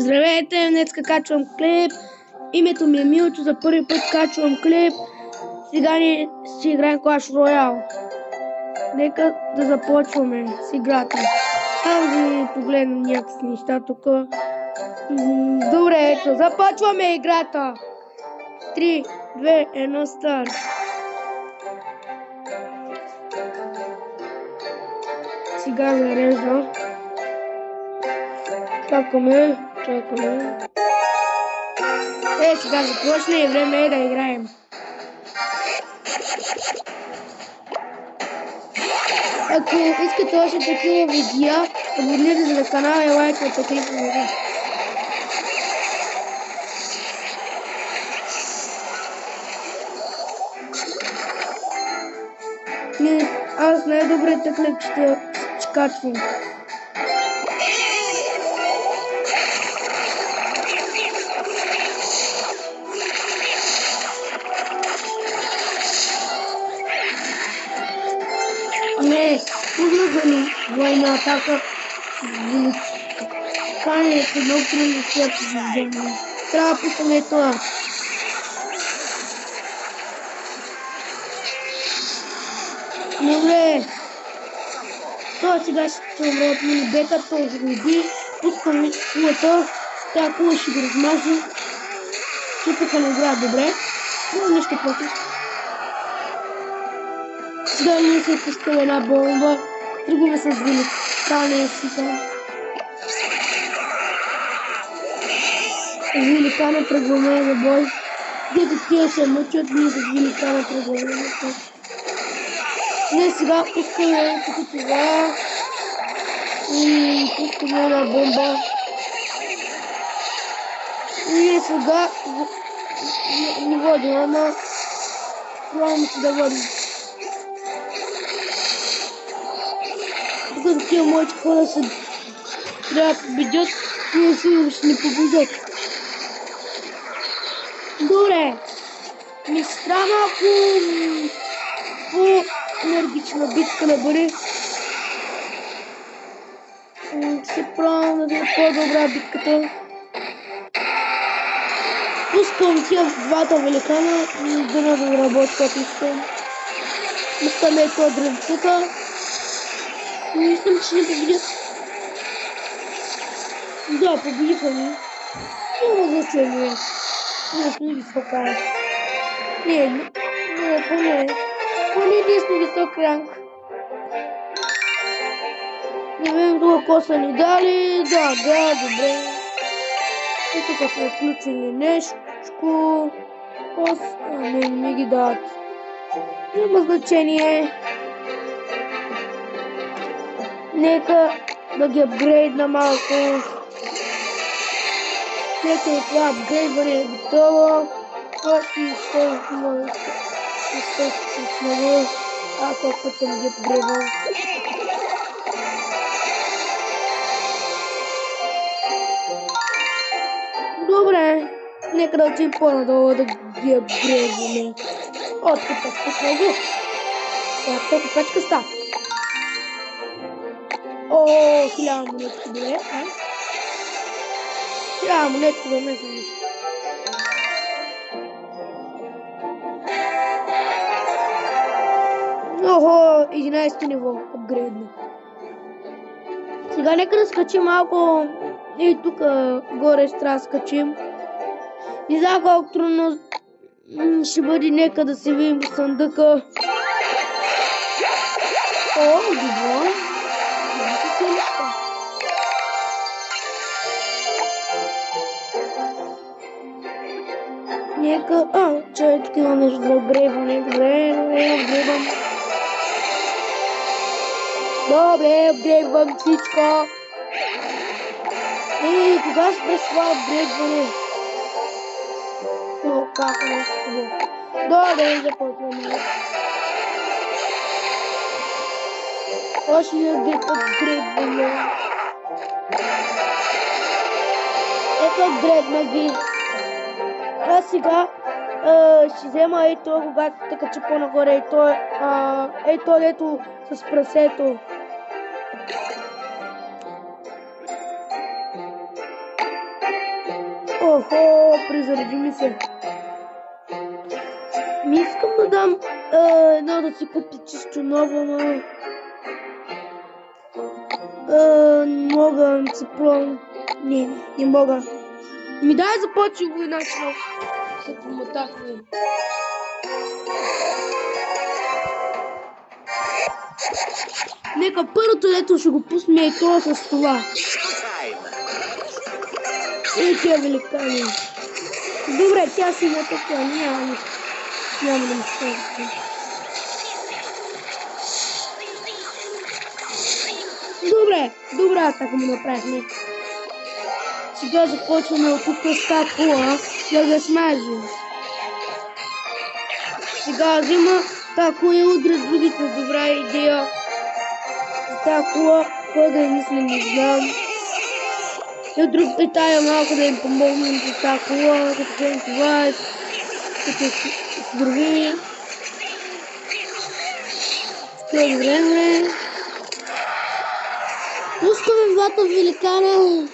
Здравейте, днеска качвам клип. Името ми е Милчо, за първи път качвам клип. Сега ни ще играем Clash Royale. Нека да започваме с играта. Само да ви погледнем някакви неща тук. Добре, ето, започваме играта. 3, 2, 1, старт. Сега зарежда. Чакаме. Сега започна и време е да играем. Ако искате още такива видеа, абонирайте се на канала и лайкайте клиповете. Аз най-добрите клип ще качвам. Не, нужна военна атака. Кане се много трудно сердце за земля. Трябва да пускаме това. Добре. Това сега ще умре от минибета, този го уби. Пускаме кулата. Тя кула ще го размажи. Чупаха не играят добре. Но нищо против. Сега ние се пускаме една бомба. Тръгваме с великана сика. С великана тръгваме за бой. Дето тия се мъчат, ние с великана тръгваме за бой. Не, сега пускаме тук това. И пускаме една бомба. И сега не водим, ама пробваме се да водим. Тук такива моите хора се трябва да победят, ние сигурно ще ни победят. Добре, ми се трябва малко по-енергична битка да бъде. Ще пробвам да е по-добра битката. Пускам тия двата великана и да не работи като искам. Пускаме това дръвчука. Мислям, че не победят. Да, победиха ми. Няма значение. Не ги скакаят. Не, поне ние сме висок ранг. Не видим тук какво са ни дали. Да, добре. И тук сме включили нещо. Не ми ги дадат. Няма значение. Нека да ги апгрейдна малко. Нека и това апгрейдване е готово. Още използвам много. Колко път съм ги апгрейдвал. Добре. Нека да отидем по-надолу да ги апгрейдваме. От купачка с много. Както купачка става. 1000 монетки добре. 1000 монетки да не съм нищо. Охо, 11 ниво апгрейдна. Сега нека да скачим малко. И тук горе ще трябва да скачим. Не знам колко трудно ще бъде, нека да се видим в съндъка. Добро. Нека... чай, тук има нещо за апгрейдване. Добре, апгрейдвам. Добре, апгрейдвам всичко. Кога спре с това апгрейдване? Как нещо хубаво. Добре, започваме. Още апгрейдваме. Ето апгрейдна ги. Аз сега ще взема ето, когато те кача по-нагоре, ето дето с прасето. Охо, призареди ми се. Не искам да дам едно да си купи чисто ново, ама... Не мога да се пробвам. Не мога. Ми дай започни го иначе. Се помотахме. Нека първото лето ще го пусне и това с това. И тя великани. Добре, тя си има така, няма да ми става. Добре, така му направихме. Сега започваме от тук с тази кола да го смажим. Сега взима тази кола и удря другите. Добра идея. Тази кола, кой да я мисля, не знам. И тая малко да им помогнем с тази кола, като гледам това, като с други. Добре. Пускаме двата великана.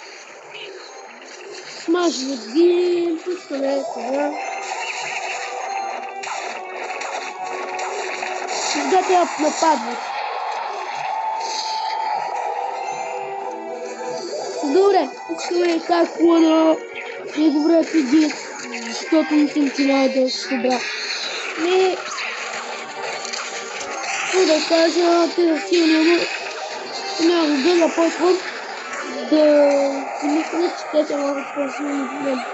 Смажем един, пускаме това. Сега те нападват. Добре, пускаме и тази кола да е добре преди, защото мислим, че няма да се добра. И... да кажа, те да силно, няма да започвам да си мисля, че те са много по-силни от мен.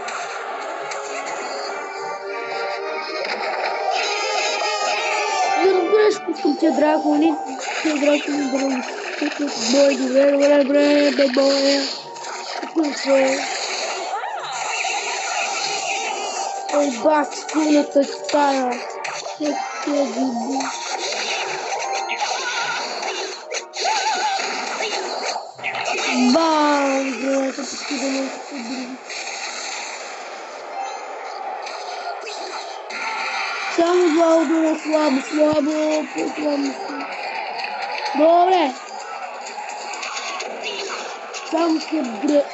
Да разбереш, пускам тия дракони. Тия дракони да не пускат бой. Добре, бе боя. Пускай. Ой, бах, скилната тая. Тия гиби. Бам! Гледайте, почти да не се други. Само два удара, слабо, по-слабо. Добре! Само ще бре,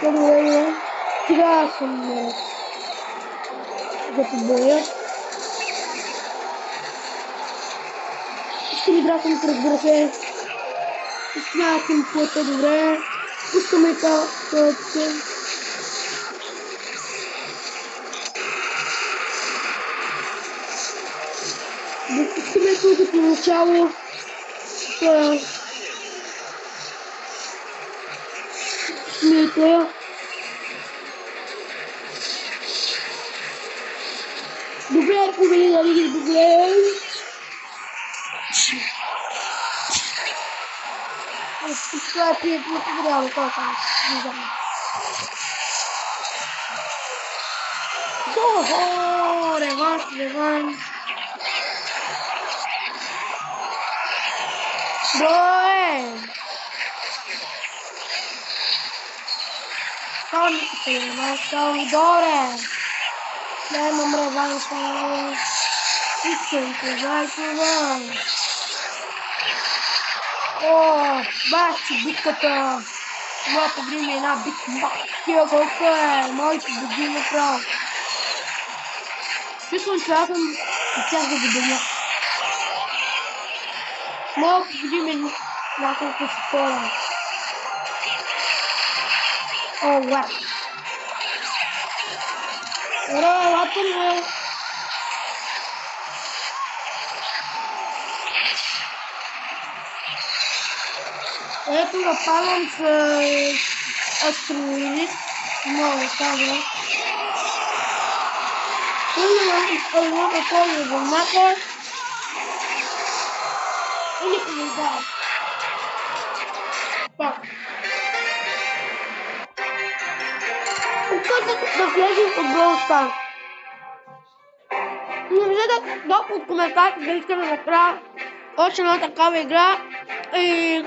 добре. Сега съм наред. Да побоя. Искам дракон, разбира се. Изкнахме плътта, добре. Пускаме тази. Пускаме тук като начало. Смета. Добре, победи да види, добре. Това е приятно, подобрява толкова. Не знам. Охо, реванш. Добре. Добре. Да имам реванш. Искам това. О, бах, че битката. Това по време е една битка. Тия колко е. Моите боги направо. Чувствам, че аз съм от тях да добавя. Малко победим няколко си хора. О, вау. Лапа ме. Ето нападам с астролист. Много казва. Тръгвам изпълням такова вълната. И не побеждавам. Пак. Откъде да влезем от Brawl Stars. Напишете долу от коментарите да искаме да направя още една такава игра. И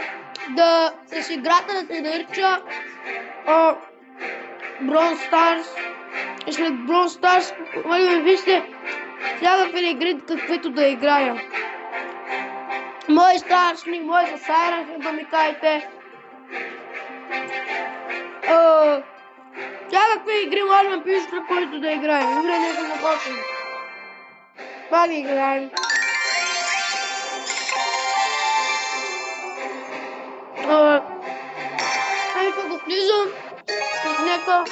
да с играта да се нарича Brawl Stars. И след Brawl Stars, може да вижте всякакви игри, каквито да играя. Мои страшни, мои за Сайрен, да ми кажете. Тя какви игри може да пишете, които да играем. Добре, нека започнем. Това да играем. Нека да влизам. Нека.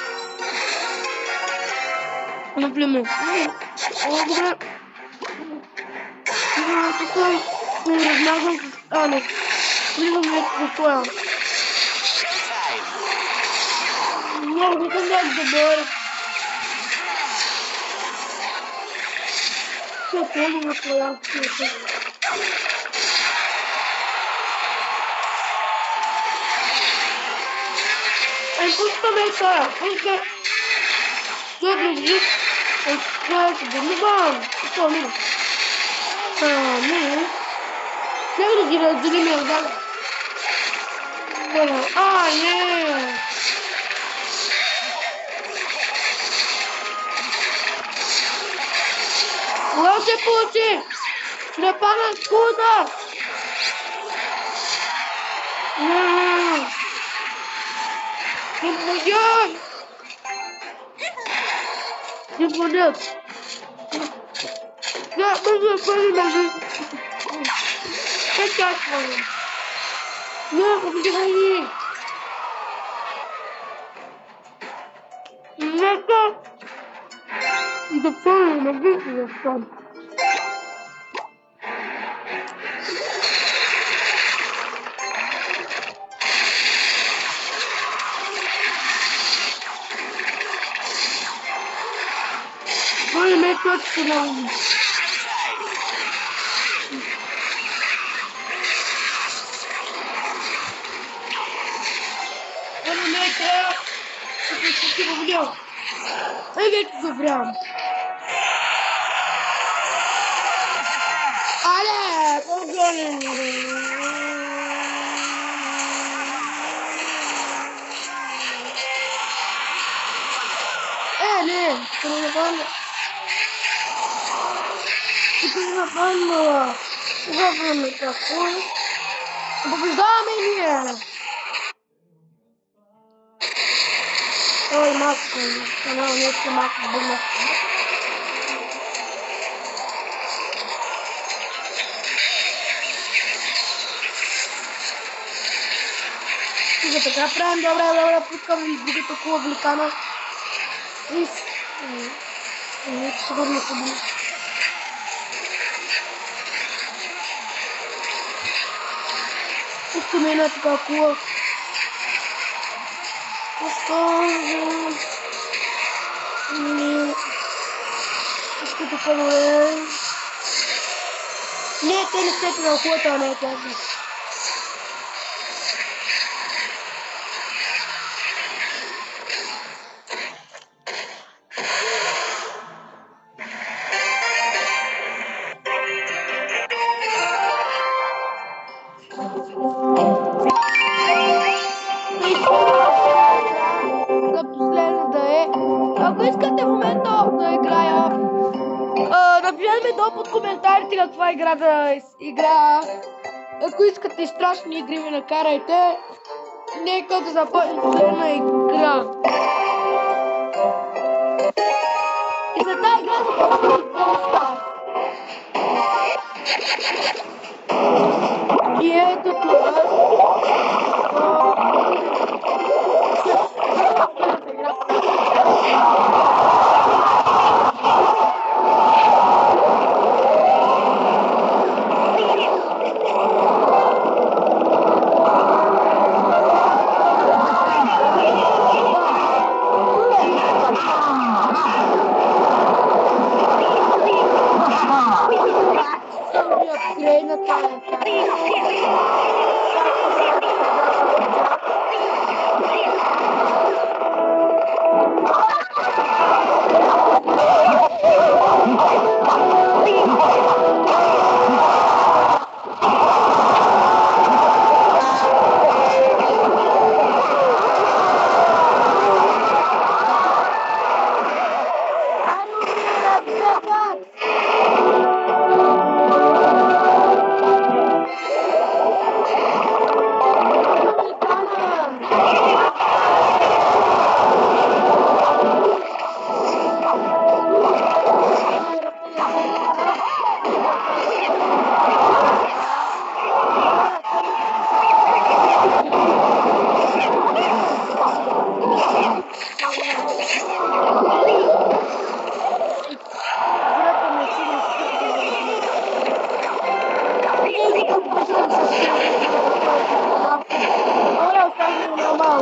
Например. Добре. Тук размазвам с Ане. Влизам вече за това. Много не съм как добър. Все пълно на това. Пускаме това. Пуска. Той ближи. Това ще да не бавам. Това мина. Не. Трябва да ги разделим и отдам. Не. Кога се получи? Да пана скута! Не подяй! Не подяй! Да, бързо бъде. Как чакваме? Не, подигай! Нека да пълним на бити да стане. Той не е точно много. Той не е трябва. Като ще си го видял. Вече добрям. Але, по-голем. Не, ще не нападна. Ще не нападнала. Кога бъдем какво? Побеждаваме ние. Ой, маска. Канал нещо маска бъдна. И за така правим. Добре, пускам и другата кула гликана. Не, сигурно се бъде. Пускаме една така кула. Пускам. Пускам така добре. Не, те не сте на кулата, а не е тяжна. Ако искате в момента да играя, напишете долу под коментарите каква игра да играя. Ако искате страшни игри ми накарайте, нека да започнем следна игра. И за тази игра започнем доста. И ето това.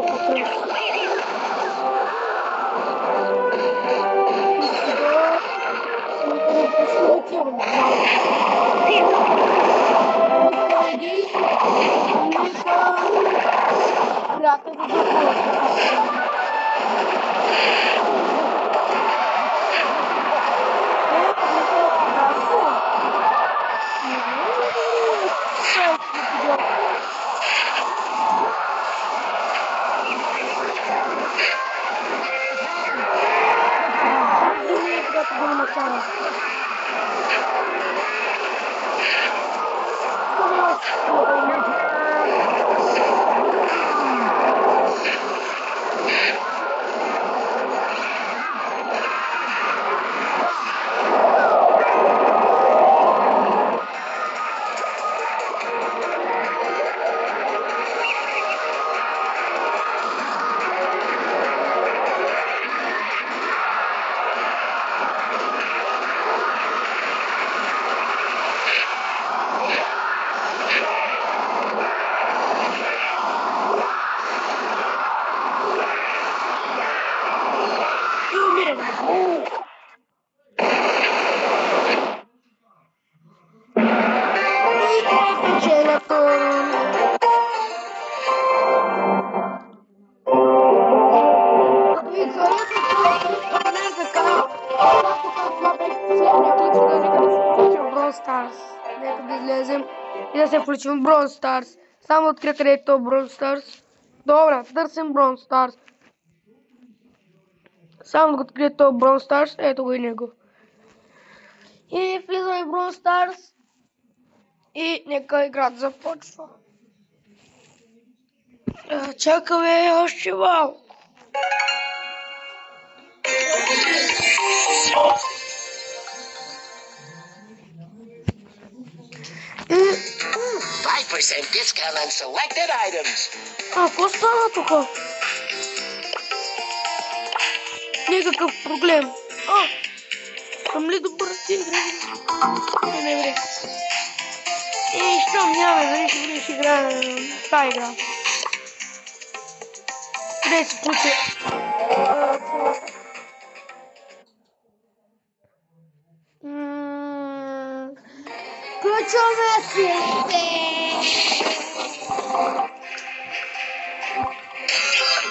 какъв. Играта да започва. Нека да излезем и да се включим в Brawl Stars. Само открия къде е то Brawl Stars. Добре, търсим Brawl Stars. Само да открия то Brawl Stars. Ето го и него. И влизаме в Brawl Stars. И нека играта започва. Чакаме още малко. Discount on selected items. Какво стана тук? Никакъв проблем. Съм ли добър си игра? Не вре. Щом няма, дали ще бъдеш игра на тази игра. Къде се включи? Включваме се!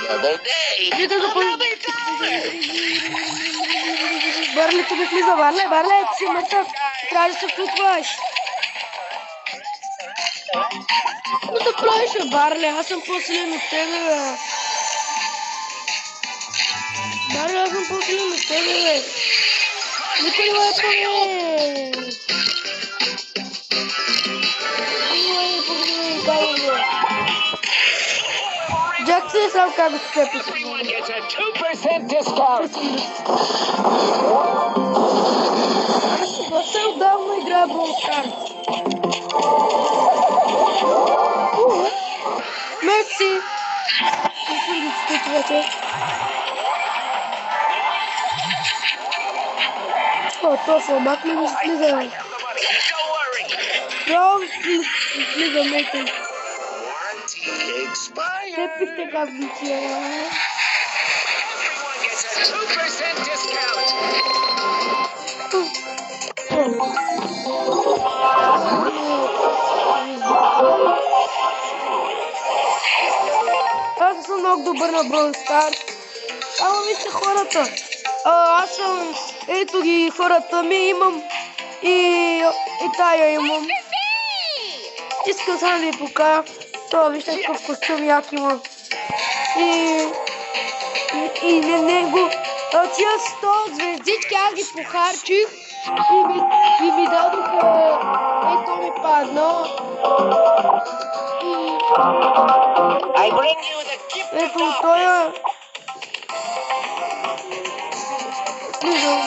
Another day, another dollar. Барли, тук влиза. Барли, ти си мъртъв. Трябва да се включваш. Какво да правиш, Барли? Аз съм по-силен от тебе, бе. Барли, аз съм по-силен от тебе, бе. Никой не е по-силен. Джак се е сам как да се пуска. Доста отдавна играя Brawl Stars. Мерси! Не съм да чуете вече. То слабак ли ми слиза? Право слиза, мейте. Тепихте как бичия. Аз съм много добър на Brawl Stars. Само вижте хората. Аз съм... Ето ги хората ми имам. И тая имам. Искам само да ви покажа. Това вижте какъв костюм як има. И на него. Тия 100 звездички аз ги похарчих. И ми дадоха. Ето ми падна. Ето тоя. Слизам.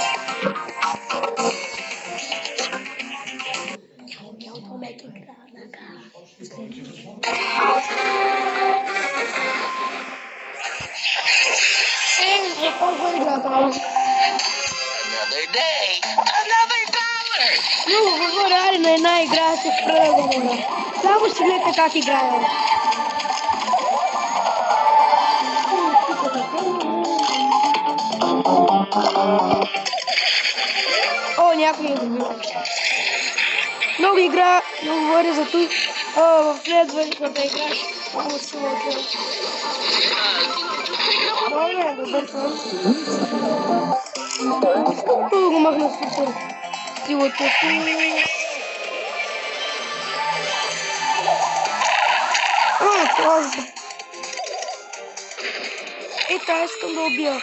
Another day, another dollar. Много говоря на една игра се спра да говоря. Само ще гледате как играя. нова игра, но говоря за той. В следващата игра много силата. Добре, добър съм. Го махна супер силата. Просто. Ета, искам да убия.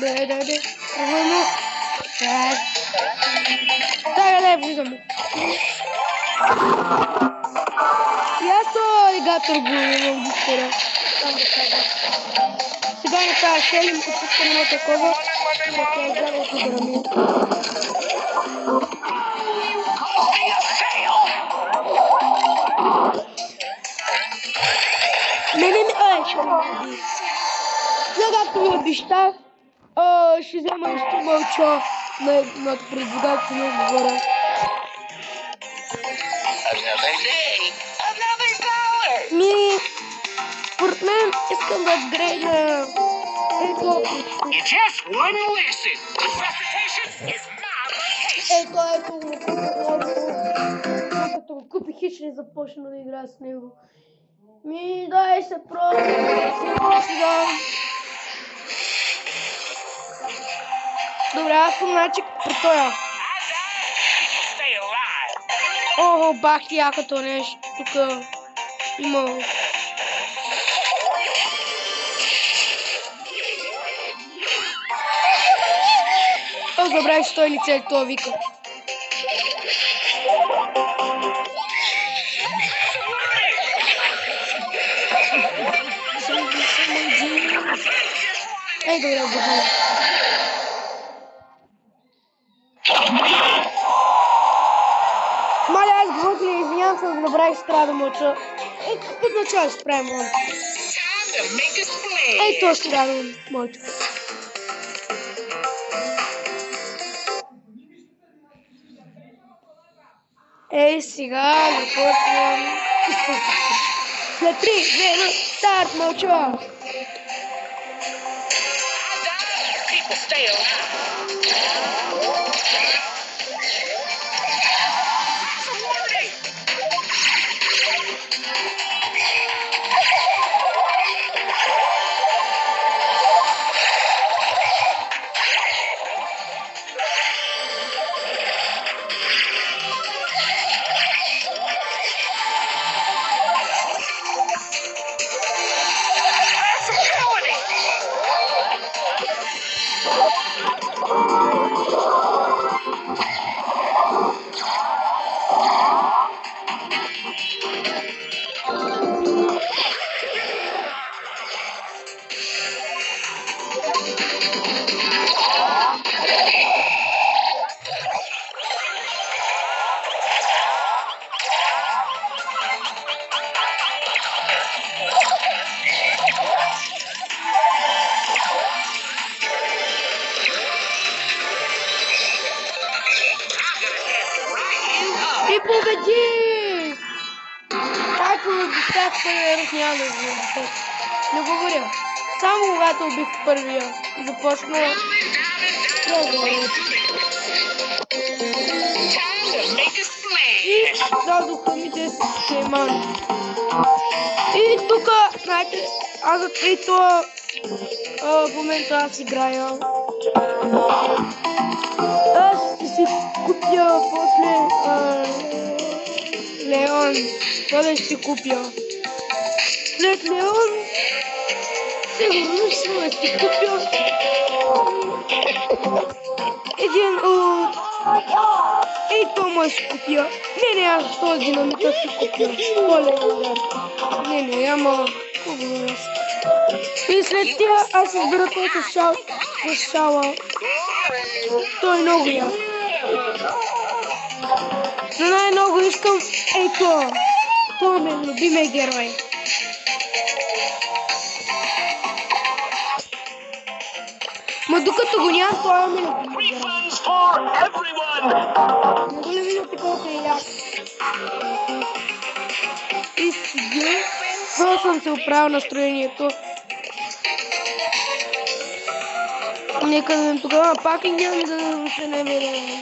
Да. Върно. Да, влизам. И аз това алигатор го имам дискора. Сега не тази шели ми пуска едно такова. Да тя е гледа от играми. Ще ме уби. Сега както ми обещах, ще взема и ще мълча на предвидателя не говоря. Според мен искам да апгрейда ето. Като го купих хич не започна да играя с него. Дай се просто сега. Добре, аз съм начек при тоя. Ого, бах якото нещо. Тук има... Забравих, че той лице това вика. Ей, добре, забавя. Маля, аз глупли, извинявам се, да забравих, че трябва да мълча. От начало ще правим рон. Ей, то ще трябва да мълча. Ей, сега започвам. След 3, 2, 1, старт, мълча. И победи! Както обещах първия рък, няма да го не говоря. Само когато убих първия, започна преговорът. И дадоха ми 10 шеймани. И тук, знаете, аз за това в момента аз играя. Аз ще си купя после Леон. Това ще си купя. След Леон сигурно ще си купя един от... Ей, то може си купя. Не, аз този динамита си купя. Не, ама... И след тя аз избера този шала. Той е много як. Но най-много искам ето. Това ме любимия герой. Ма докато го нямам, това ми не Refunds for everyone. го ли видите колко е як. И сега, това съм се оправил настроението. Нека да дадем тогава пак и няма да се не видим.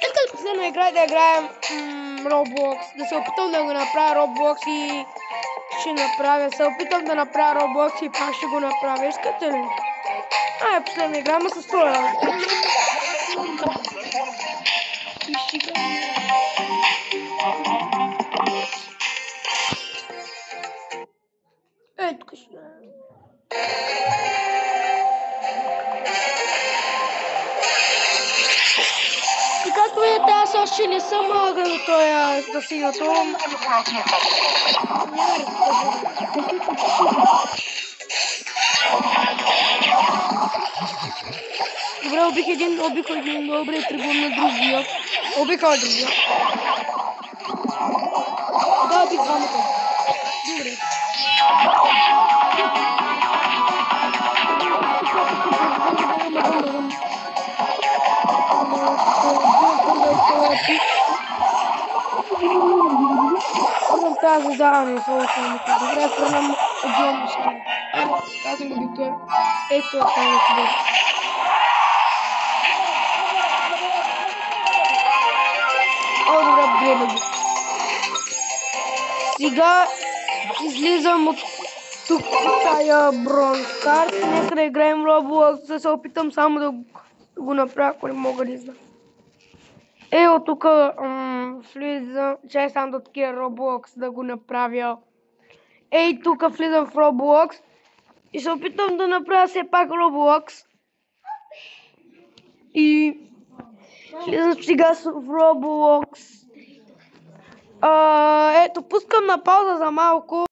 Искам последна игра да играем Roblox, да се опитам да го направя Roblox и ще направя. Се опитам да направя Roblox и пак ще го направя. Искате ли? Последна игра, ма се строя. Ето тук ще. И както видите, аз още не съм до този да синято. Добре, убих един, добре, трибун на другия. Убиха другия. Да, убих двамата. Добре. Тази заедно слушам. Добре, пренам отделно ще. Аз съм го битуя. Ето това не си. О, добре, гледа го. Сега излизам от тук тая бронз карт. Нека да играем Roblox, да се опитам само да го направя, ако не мога да знам. От тук влизам, че съм до такива Roblox да го направя. Тук влизам в Roblox и се опитам да направя все пак Roblox. И влизам сега в Roblox. Ето, пускам на пауза за малко.